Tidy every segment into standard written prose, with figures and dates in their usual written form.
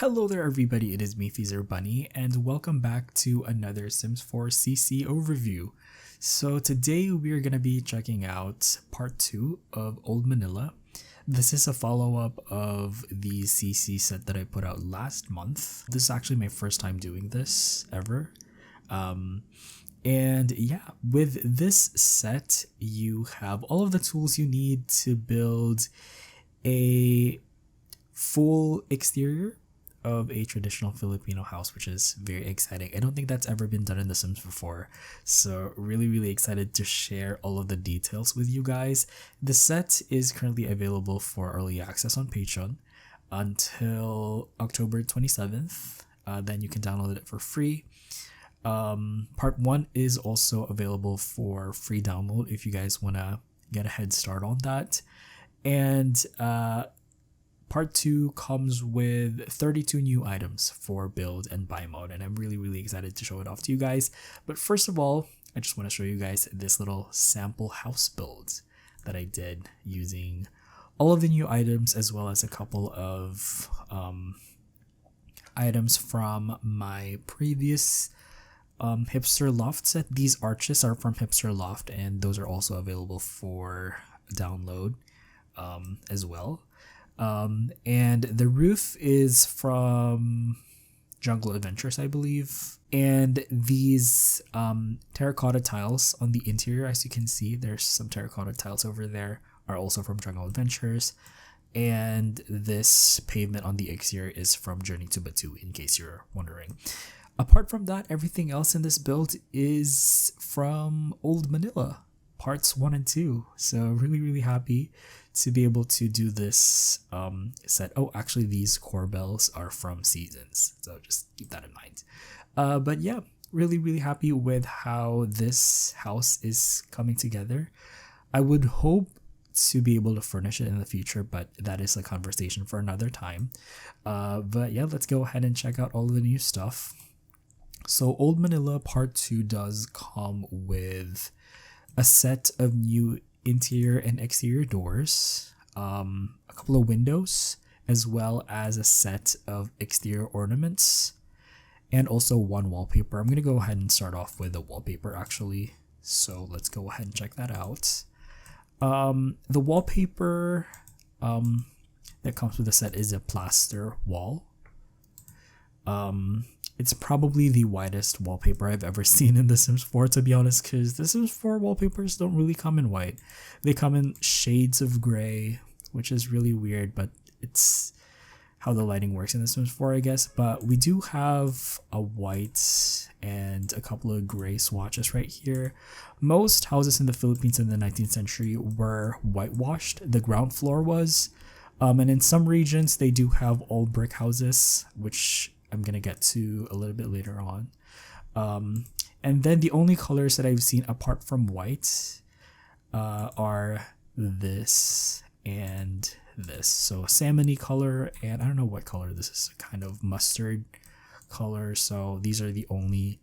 Hello there everybody, it is me, XFreezerBunny, and welcome back to another Sims 4 CC overview. So today we are going to be checking out part 2 of Old Manila. This is a follow-up of the CC set that I put out last month. This is actually my first time doing this ever. And yeah, with this set, you have all of the tools you need to build a full exterior of a traditional Filipino house, which is very exciting. I don't think that's ever been done in The Sims before, so really excited to share all of the details with you guys. The set is currently available for early access on Patreon until October 27th. Then you can download it for free. Part 1 is also available for free download if you guys want to get a head start on that. And Part 2 comes with 32 new items for build and buy mode, and I'm really excited to show it off to you guys. But first of all, I just want to show you guys this little sample house build that I did using all of the new items as well as a couple of items from my previous Hipster Loft set. These arches are from Hipster Loft, and those are also available for download as well. And the roof is from Jungle Adventures, I believe. And these terracotta tiles on the interior, as you can see, there's some terracotta tiles over there, are also from Jungle Adventures. And this pavement on the exterior is from Journey to Batu, in case you're wondering. Apart from that, everything else in this build is from Old Manila, parts 1 and 2. So really happy to be able to do this set. Oh, actually these core bells are from Seasons, so just keep that in mind. But yeah, really happy with how this house is coming together. I would hope to be able to furnish it in the future, but that is a conversation for another time. But yeah, let's go ahead and check out all of the new stuff. So Old Manila Part 2 does come with a set of new interior and exterior doors, a couple of windows, as well as a set of exterior ornaments, and also one wallpaper. I'm going to go ahead and start off with the wallpaper actually, so let's go ahead and check that out. The wallpaper that comes with the set is a plaster wall. It's probably the widest wallpaper I've ever seen in The Sims 4, to be honest, because The Sims 4 wallpapers don't really come in white. They come in shades of gray, which is really weird, but it's how the lighting works in The Sims 4, I guess. But we do have a white and a couple of gray swatches right here. Most houses in the Philippines in the 19th century were whitewashed. The ground floor was. And in some regions, they do have all brick houses, which I'm going to get to a little bit later on. And then the only colors that I've seen apart from white are this and this. So salmon-y color, and I don't know what color this is, kind of mustard color. So these are the only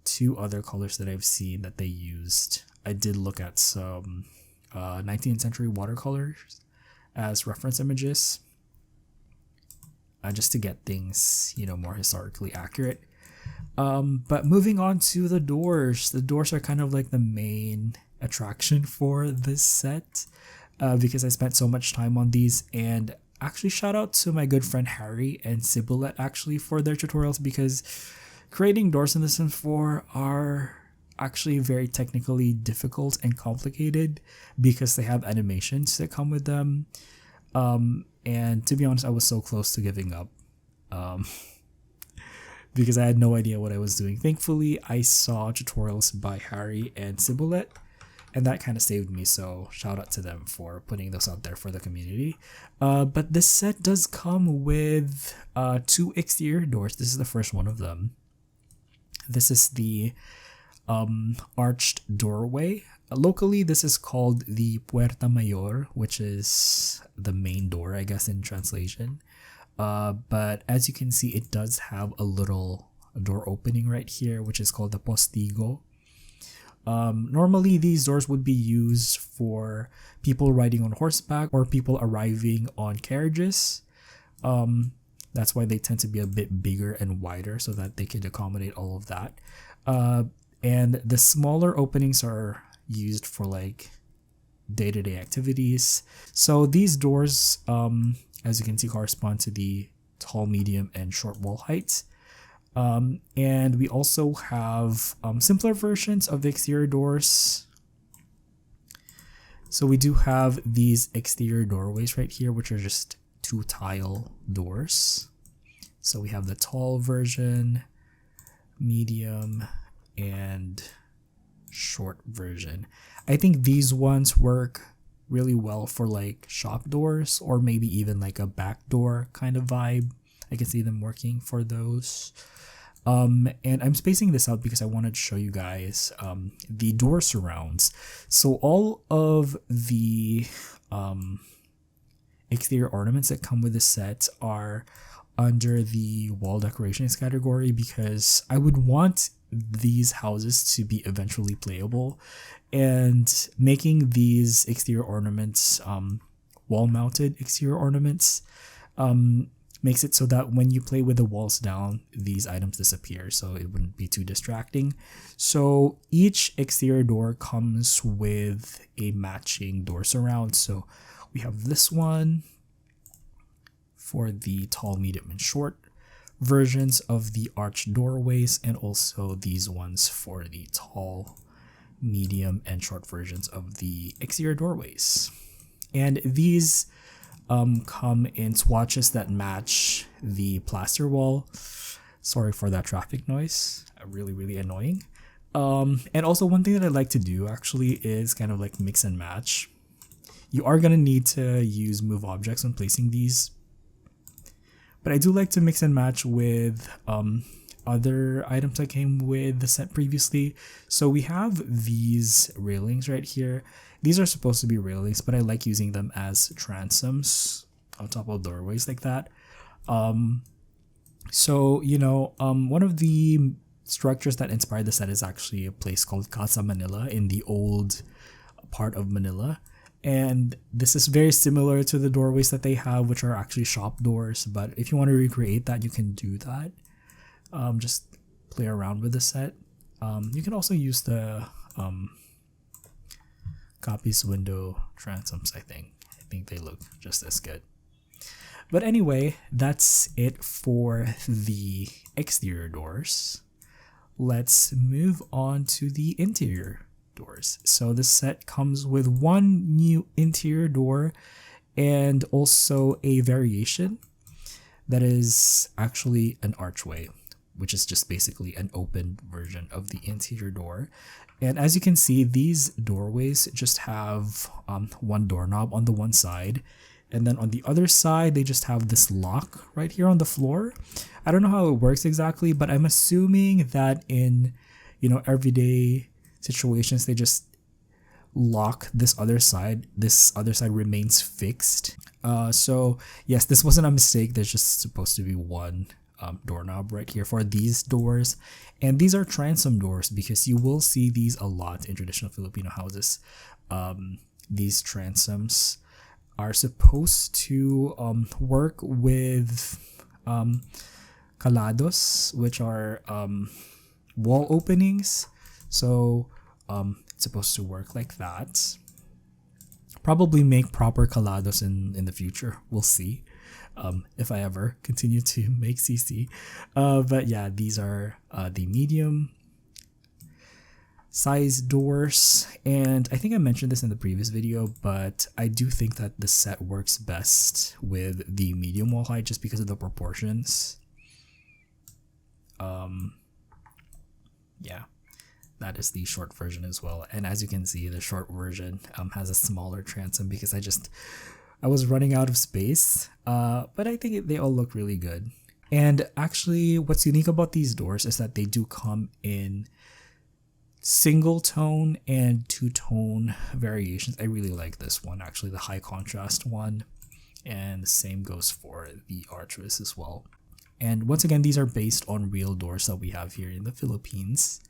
two other colors that I've seen that they used. I did look at some 19th century watercolors as reference images, just to get things, more historically accurate. But moving on to the doors. The doors are kind of like the main attraction for this set, because I spent so much time on these. And actually shout out to my good friend Harry and Sibylette actually for their tutorials, because creating doors in The Sims 4 are actually very technically difficult and complicated because they have animations that come with them. And to be honest, I was so close to giving up because I had no idea what I was doing. Thankfully, I saw tutorials by Harry and Sibylette, and that kind of saved me, so shout out to them for putting those out there for the community. But this set does come with 2 exterior doors. This is the first one of them. This is the arched doorway. Locally, this is called the Puerta Mayor, which is the main door, I guess, in translation. But as you can see, it does have a little door opening right here, which is called the Postigo. Normally, these doors would be used for people riding on horseback or people arriving on carriages. That's why they tend to be a bit bigger and wider so that they can accommodate all of that. And the smaller openings are used for like day-to-day activities. So these doors, as you can see, correspond to the tall, medium, and short wall heights. And we also have simpler versions of the exterior doors. So we do have these exterior doorways right here, which are just 2 tile doors. So we have the tall version, medium, and short version. I think these ones work really well for like shop doors or maybe even like a back door kind of vibe. I can see them working for those. And I'm spacing this out because I wanted to show you guys the door surrounds. So all of the exterior ornaments that come with the set are under the wall decorations category because I would want these houses to be eventually playable, and making these exterior ornaments wall mounted exterior ornaments makes it so that when you play with the walls down, these items disappear, so it wouldn't be too distracting. So each exterior door comes with a matching door surround. So we have this one for the tall, medium, and short versions of the arched doorways, and also these ones for the tall, medium, and short versions of the exterior doorways. And these come in swatches that match the plaster wall. Sorry for that traffic noise, really annoying. And also one thing that I like to do actually is kind of like mix and match. You are gonna need to use move objects when placing these, but I do like to mix and match with other items that came with the set previously. So we have these railings right here. These are supposed to be railings, but I like using them as transoms on top of doorways like that. So, you know, one of the structures that inspired the set is actually a place called Casa Manila in the old part of Manila. And this is very similar to the doorways that they have, which are actually shop doors. But if you want to recreate that, you can do that. Just play around with the set. You can also use the copies window transoms, I think. I think they look just as good. But anyway, that's it for the exterior doors. Let's move on to the interior doors. So this set comes with one new interior door and also a variation that is actually an archway, which is just basically an open version of the interior door. And as you can see, these doorways just have one doorknob on the one side, and then on the other side they just have this lock right here on the floor. I don't know how it works exactly, but I'm assuming that in, you know, everyday situations they just lock this other side. This other side remains fixed. So yes, this wasn't a mistake. There's just supposed to be one doorknob right here for these doors, and these are transom doors because you will see these a lot in traditional Filipino houses. These transoms are supposed to work with calados, which are wall openings. So it's supposed to work like that. Probably make proper calados in the future. We'll see. If I ever continue to make CC. But yeah, these are the medium size doors, and I think I mentioned this in the previous video, but I do think that the set works best with the medium wall height just because of the proportions. Yeah, that is the short version as well, and as you can see, the short version has a smaller transom because I was running out of space, but I think they all look really good. And actually, what's unique about these doors is that they do come in single tone and two-tone variations. I really like this one, actually, the high contrast one, and the same goes for the archways as well. And once again, these are based on real doors that we have here in the Philippines.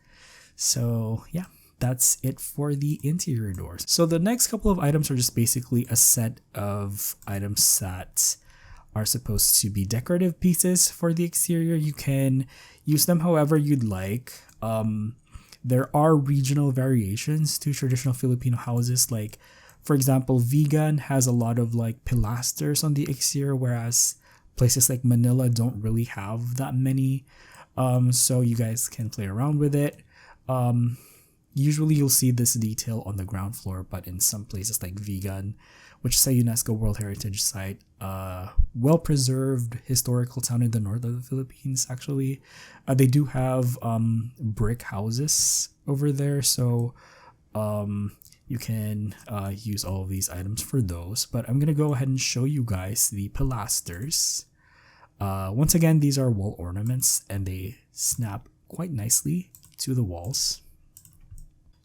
So yeah, that's it for the interior doors. So the next couple of items are just basically a set of items that are supposed to be decorative pieces for the exterior. You can use them however you'd like. There are regional variations to traditional Filipino houses. Like, for example, Vegan has a lot of like pilasters on the exterior, whereas places like Manila don't really have that many. So you guys can play around with it. Usually you'll see this detail on the ground floor, but in some places like Vegan, which is a UNESCO World Heritage Site, well-preserved historical town in the north of the Philippines, actually, they do have brick houses over there, so you can use all of these items for those. But I'm going to go ahead and show you guys the pilasters. Once again, these are wall ornaments, and they snap quite nicely to the walls.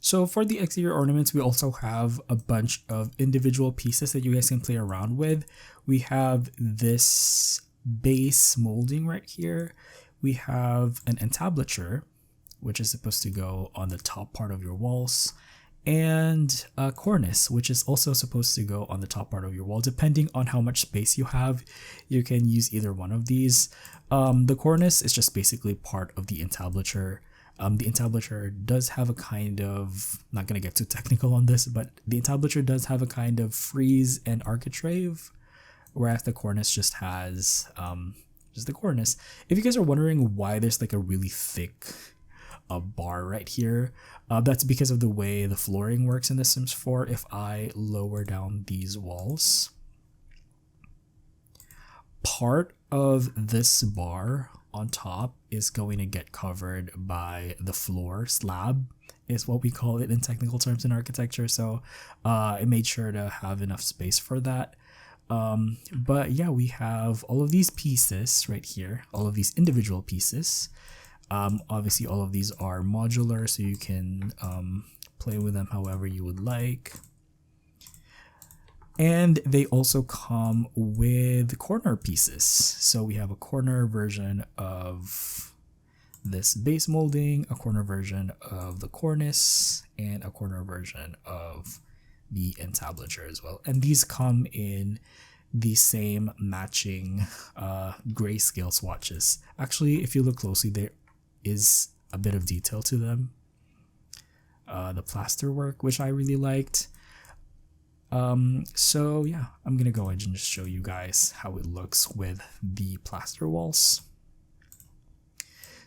So for the exterior ornaments, we also have a bunch of individual pieces that you guys can play around with. We have this base molding right here. We have an entablature, which is supposed to go on the top part of your walls, and a cornice, which is also supposed to go on the top part of your wall. Depending on how much space you have, you can use either one of these. The cornice is just basically part of the entablature. The entablature does have a kind of, not going to get too technical on this, but the entablature does have a kind of frieze and architrave, whereas the cornice just has just the cornice. If you guys are wondering why there's like a really thick bar right here, that's because of the way the flooring works in The Sims 4. If I lower down these walls, part of this bar on top is going to get covered by the floor slab, is what we call it in technical terms in architecture. So I made sure to have enough space for that. But yeah, we have all of these pieces right here, all of these individual pieces. Obviously all of these are modular, so you can play with them however you would like. And they also come with corner pieces. So we have a corner version of this base molding, a corner version of the cornice, and a corner version of the entablature as well. And these come in the same matching grayscale swatches. Actually, if you look closely, there is a bit of detail to them. The plaster work, which I really liked. So yeah, I'm gonna go ahead and just show you guys how it looks with the plaster walls.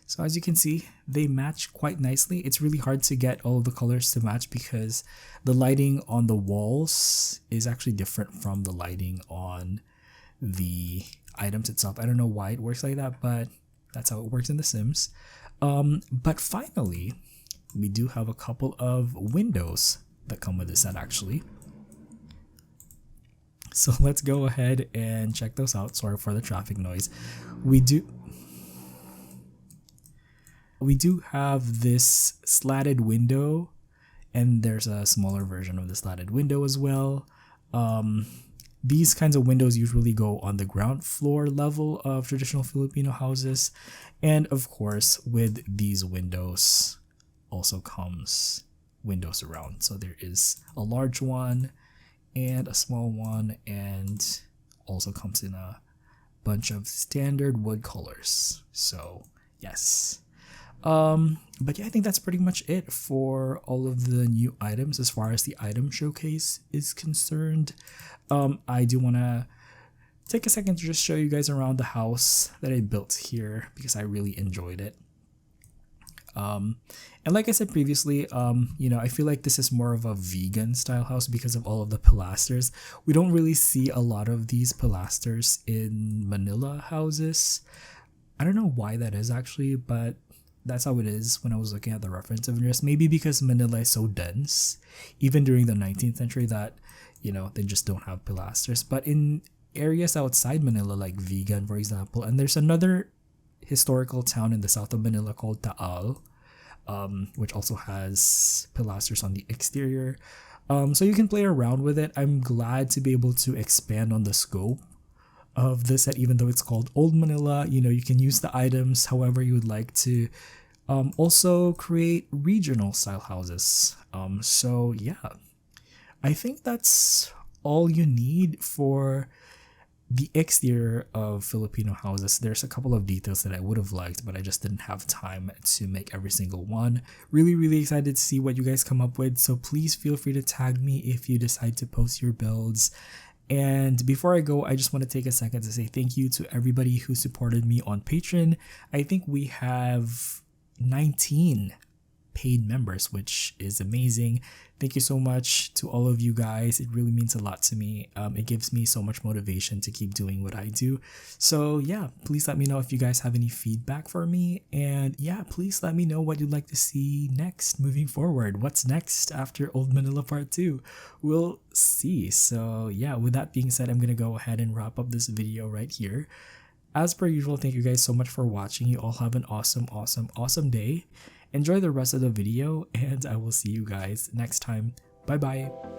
So as you can see, they match quite nicely. It's really hard to get all of the colors to match because the lighting on the walls is actually different from the lighting on the items itself. I don't know why it works like that, but that's how it works in The Sims. But finally, we do have a couple of windows that come with this set actually. So let's go ahead and check those out. Sorry for the traffic noise. We do have this slatted window, and there's a smaller version of the slatted window as well. These kinds of windows usually go on the ground floor level of traditional Filipino houses. And of course, with these windows also comes windows around. So there is a large one and a small one, and also comes in a bunch of standard wood colors. So yes. But yeah, I think that's pretty much it for all of the new items as far as the item showcase is concerned. I do want to take a second to just show you guys around the house that I built here because I really enjoyed it. And like I said previously, I feel like this is more of a vegan style house because of all of the pilasters. We don't really see a lot of these pilasters in Manila houses. I don't know why that is actually, but that's how it is when I was looking at the reference of interest. Maybe because Manila is so dense, even during the 19th century, that, they just don't have pilasters. But in areas outside Manila, like Vegan, for example, and there's another historical town in the south of Manila called Taal, which also has pilasters on the exterior. So you can play around with it. I'm glad to be able to expand on the scope of this set, even though it's called Old Manila. You can use the items however you would like to. Also create regional style houses. So yeah, I think that's all you need for the exterior of Filipino houses, there's a couple of details that I would have liked, but I just didn't have time to make every single one. Really excited to see what you guys come up with, so please feel free to tag me if you decide to post your builds. And before I go, I just want to take a second to say thank you to everybody who supported me on Patreon. I think we have 19 paid members, which is amazing. Thank you so much to all of you guys. It really means a lot to me. It gives me so much motivation to keep doing what I do. So yeah, please let me know if you guys have any feedback for me. And yeah, please let me know what you'd like to see next moving forward. What's next after Old Manila Part 2? We'll see. So yeah, with that being said, I'm gonna go ahead and wrap up this video right here. As per usual, thank you guys so much for watching. You all have an awesome day. Enjoy the rest of the video, and I will see you guys next time. Bye bye.